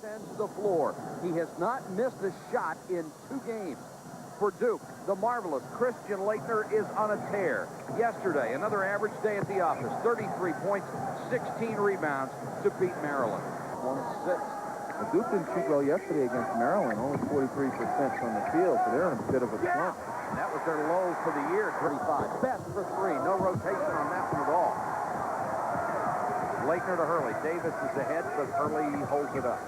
ends the floor. He has not missed a shot in 2 games. For Duke, the marvelous Christian Laettner is on a tear. Yesterday, another average day at the office. 33 points, 16 rebounds to beat Maryland. 1-6. Well, Duke didn't shoot well yesterday against Maryland, only 43% from the field, so they're in a bit of a slump. And that was their low for the year, 35. Best for 3. No rotation on that one at all. Laettner to Hurley. Davis is ahead, but Hurley holds it up.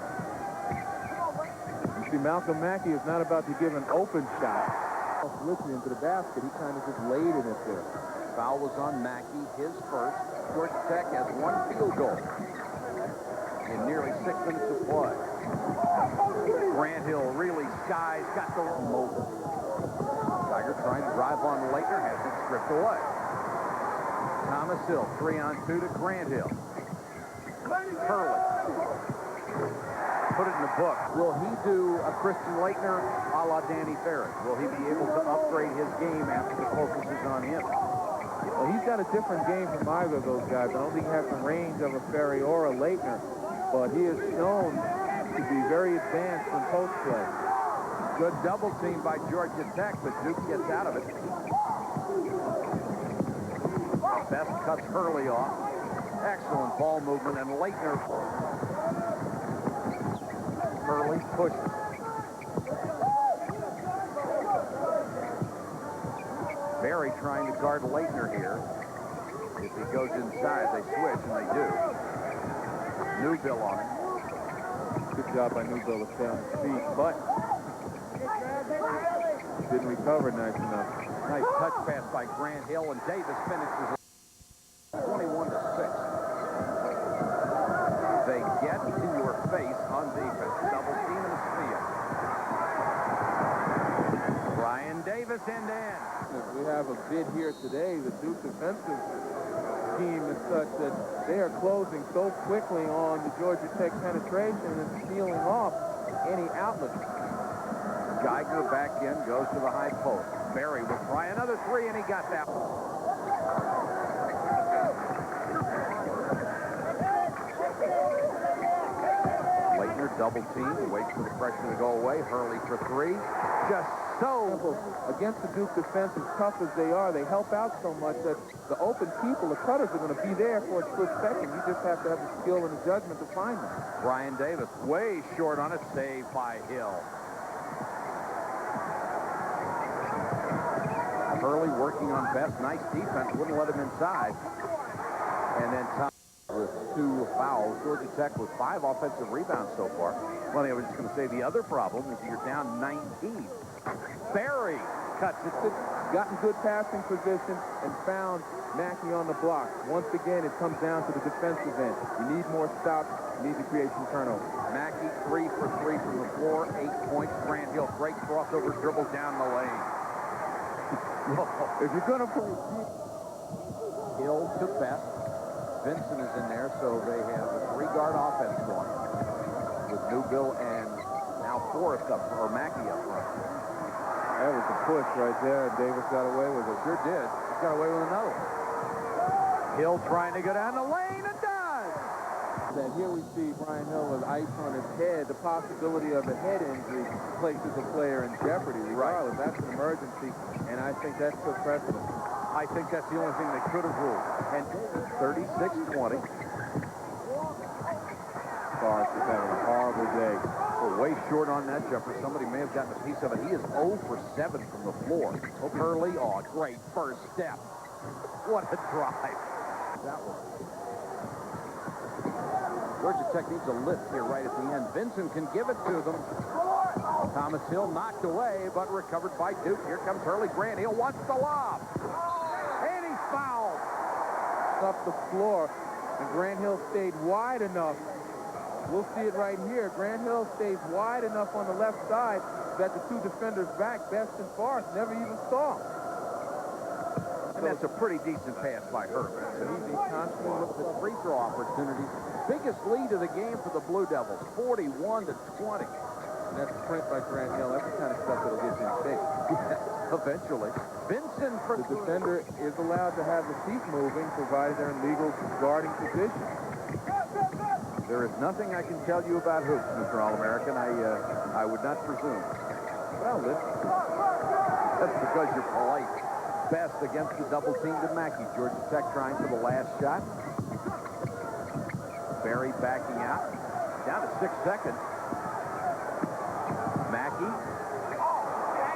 You see, Malcolm Mackey is not about to give an open shot. Listening into the basket, he kind of just laid in it there. Foul was on Mackey, his first. Georgia Tech has 1 field goal in nearly 6 minutes of play. Grant Hill really skies, got the mobile. Geiger trying to drive on Laettner, has it stripped away. Thomas Hill, 3-on-2 to Grant Hill. Hurley. Put it in the book. Will he do a Christian Laettner a la Danny Ferry? Will he be able to upgrade his game after the focus is on him? Well, he's got a different game from either of those guys. I don't think he has the range of a Ferry or a Laettner, but he is shown to be very advanced in post play. Good double team by Georgia Tech, but Duke gets out of it. Best cuts Hurley off. Excellent ball movement, and Laettner. Hurley pushes. Barry trying to guard Laettner here. If he goes inside, they switch, and they do. Newbill on him. Good job by Newbill to stay on his feet, but didn't recover nice enough. Nice touch pass by Grant Hill, and Davis finishes 21-6. They get in your face on defense. Double team and a steal. Brian Davis end to end. We have a bid here today. The Duke defensive team is such that they are closing so quickly on the Georgia Tech penetration and sealing off any outlet. Geiger back in, goes to the high post. Barry will try another 3, and he got that one. Laettner double team, waits for the pressure to go away. Hurley for 3. Just so against the Duke defense, as tough as they are, they help out so much that the open people, the cutters, are going to be there for a split second. You just have to have the skill and the judgment to find them. Brian Davis way short on it, saved by Hill. Hurley working on Best. Nice defense, wouldn't let him inside. And then Tom with 2 fouls. Georgia Tech with 5 offensive rebounds so far. Well, I was just going to say the other problem is you're down 19. Barry cuts it. Gotten good passing position and found Mackey on the block. Once again, it comes down to the defensive end. You need more stops. You need to create some turnovers. Mackey 3 for 3 from the floor. 8 points. Grant Hill, great crossover dribble down the lane. If you're going to play Hill to Best. Vincent is in there, so they have a 3-guard offense going with Newbill and now Forrest up, or Mackey up front. That was a push right there. Davis got away with it. Sure did. He got away with another one. Hill trying to go down the lane and does. And here we see Brian Hill with ice on his head. The possibility of a head injury places a player in jeopardy regardless. That's an emergency, and I think that's took precedent. I think that's the only thing they could have ruled. And 36-20. Forrest is having a horrible day. Well, way short on that jumper. Somebody may have gotten a piece of it. He is 0 for 7 from the floor. Hurley, oh, great first step. What a drive. That one. Georgia Tech needs a lift here right at the end. Vincent can give it to them. Thomas Hill knocked away, but recovered by Duke. Here comes Hurley. Grant Hill wants the lob. And he's fouled. Up the floor, and Grant Hill stayed wide enough. We'll see it right here. Grant Hill stays wide enough on the left side that the 2 defenders back, Best and Forrest, never even saw him. And that's a pretty decent pass by Hurley. He constantly looks at free throw opportunities. Biggest lead of the game for the Blue Devils, 41-20. And that's a print by Grant Hill. That's the kind of stuff that'll get you in shape. Yeah, eventually. Vincent for the defender is allowed to have the feet moving, provided they're in legal guarding position. There is nothing I can tell you about hoops, Mr. All-American. I would not presume. Well, that's because you're polite. Best against the double team to Mackey. Georgia Tech trying for the last shot. Barry backing out. Down to 6 seconds. Mackey.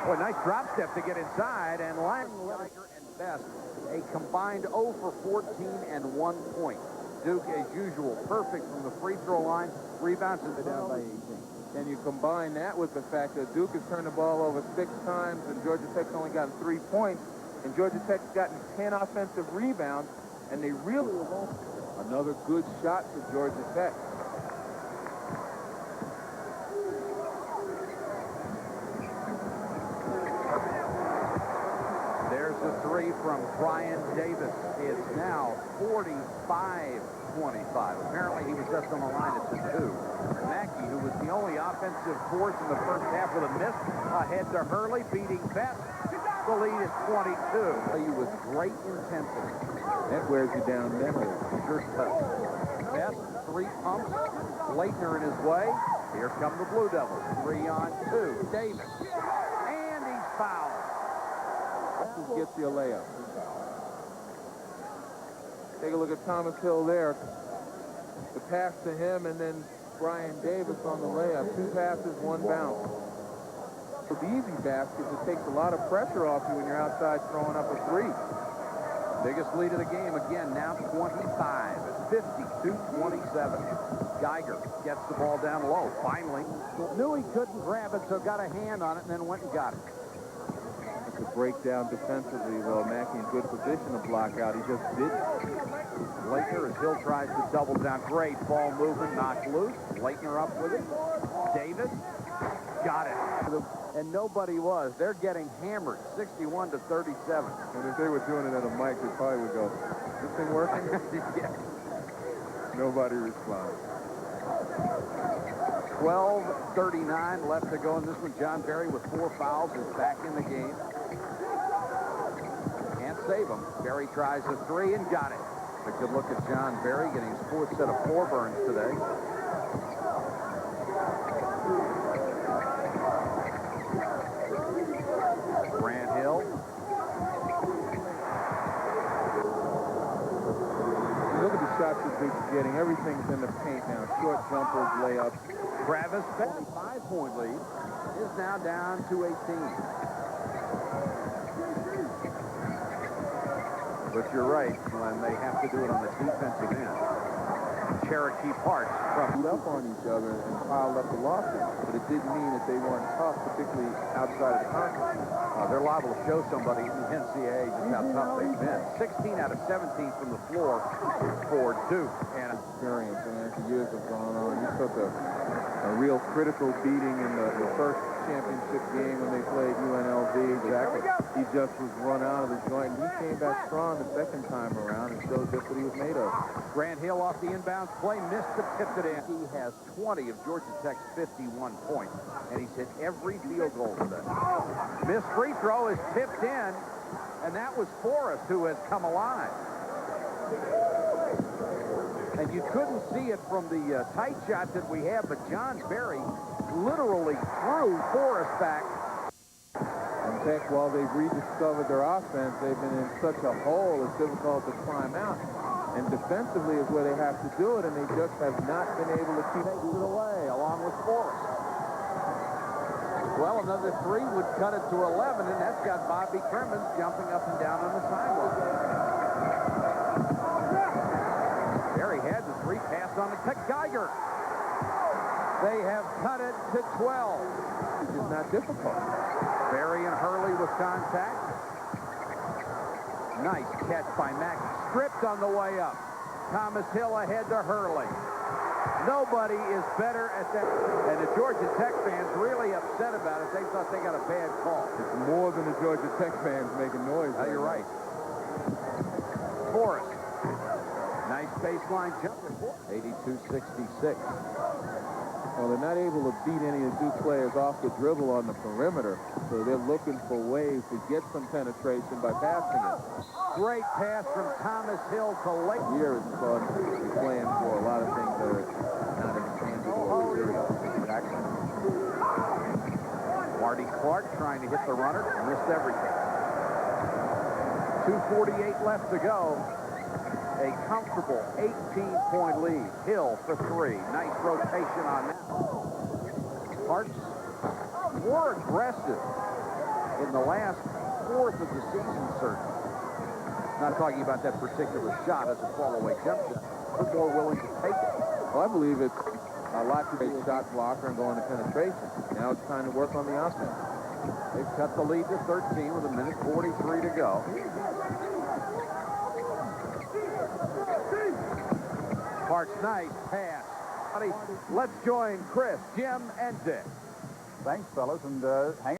Boy, nice drop step to get inside. And Geiger and Best, a combined 0 for 14 and 1 point. Duke, as usual, perfect from the free throw line. Rebounds is down by 18. And you combine that with the fact that Duke has turned the ball over 6 times and Georgia Tech's only gotten 3 points. And Georgia Tech's gotten 10 offensive rebounds. And they really another good shot for Georgia Tech. There's the 3 from Brian Davis. It's now 45-25. Apparently he was just on the line at the 2. Mackey, who was the only offensive force in the first half with a miss, ahead to Hurley, beating Best. The lead is 22. He was great intensity. That wears you down mentally. Sure does. Best, 3 pumps. Laettner in his way. Here come the Blue Devils. 3 on 2. Davis. And he's fouled. This gets you a layup. Take a look at Thomas Hill there. The pass to him and then Brian Davis on the layup. 2 passes, 1 bounce. For the easy baskets, it takes a lot of pressure off you when you're outside throwing up a 3. Biggest lead of the game again, now 25. 52-27. Geiger gets the ball down low. Finally, knew he couldn't grab it, so got a hand on it and then went and got it. It's a breakdown defensively, though. Mackey in good position to block out. He just didn't. Laettner, as Hill tries to double down. Great ball movement, knocked loose. Laettner up with it. Davis got it. And nobody was. They're getting hammered, 61-37. And if they were doing it at a mic, they probably would go, this thing working? Yeah. Nobody responds. 12:39 left to go in this one. Jon Barry with 4 fouls is back in the game. Can't save him. Barry tries a 3 and got it. A good look at Jon Barry getting his 4th set of 4 burns today. Grant Hill. Look at the shots that Duke's getting. Everything's in the paint now. Short jumpers, layups. Travis, 5-point lead, is now down to 18. But you're right, when they have to do it on the defensive end. Cherokee Parks Beat up on each other and piled up the losses, but it didn't mean that they weren't tough, particularly outside of the conference. They're liable to show somebody in the NCAA just how tough they've been. 16 out of 17 from the floor for Duke. And experience, and as the years have gone on, he took a real critical beating in the first championship game when they played UNLV. Exactly. He just was run out of the joint. He came back strong the second time around and showed just what he was made of. Grant Hill off the inbounds play, missed but tipped it in. He has 20 of Georgia Tech's 51 points, and he's hit every field goal today. Missed free throw is tipped in, and that was Forrest who has come alive. And you couldn't see it from the tight shot that we have, but Jon Barry literally threw Forrest back. In fact, while they've rediscovered their offense, they've been in such a hole, it's difficult to climb out. And defensively is where they have to do it, and they just have not been able to keep it away, along with Forrest. Well, another 3 would cut it to 11, and that's got Bobby Crimmins jumping up and down on the sideline. Barry had the 3, passed on it to Geiger. They have cut it to 12. It's just not difficult. Barry and Hurley with contact. Nice catch by Mackey. Stripped on the way up. Thomas Hill ahead to Hurley. Nobody is better at that. And the Georgia Tech fans really upset about it. They thought they got a bad call. It's more than the Georgia Tech fans making noise. Oh, you're right. Forrest. Nice baseline jumper. 82-66. Well, they're not able to beat any of the Duke players off the dribble on the perimeter, so they're looking for ways to get some penetration by passing it. Great pass from Thomas Hill to Laettner. Here is fun playing for a lot of things that are Clark trying to hit the runner, missed everything. 2:48 left to go. A comfortable 18-point lead. Hill for three. Nice rotation on that. Parks more aggressive in the last fourth of the season, certainly. Not talking about that particular shot as a fall-away jump shot, but more willing to take it. Well, I believe it's a lot to be a shot blocker and going to penetration. Now it's time to work on the offense. They've cut the lead to 13 with 1:43 to go. Parks, nice pass. Let's join Chris, Jim, and Dick. Thanks, fellas, and hang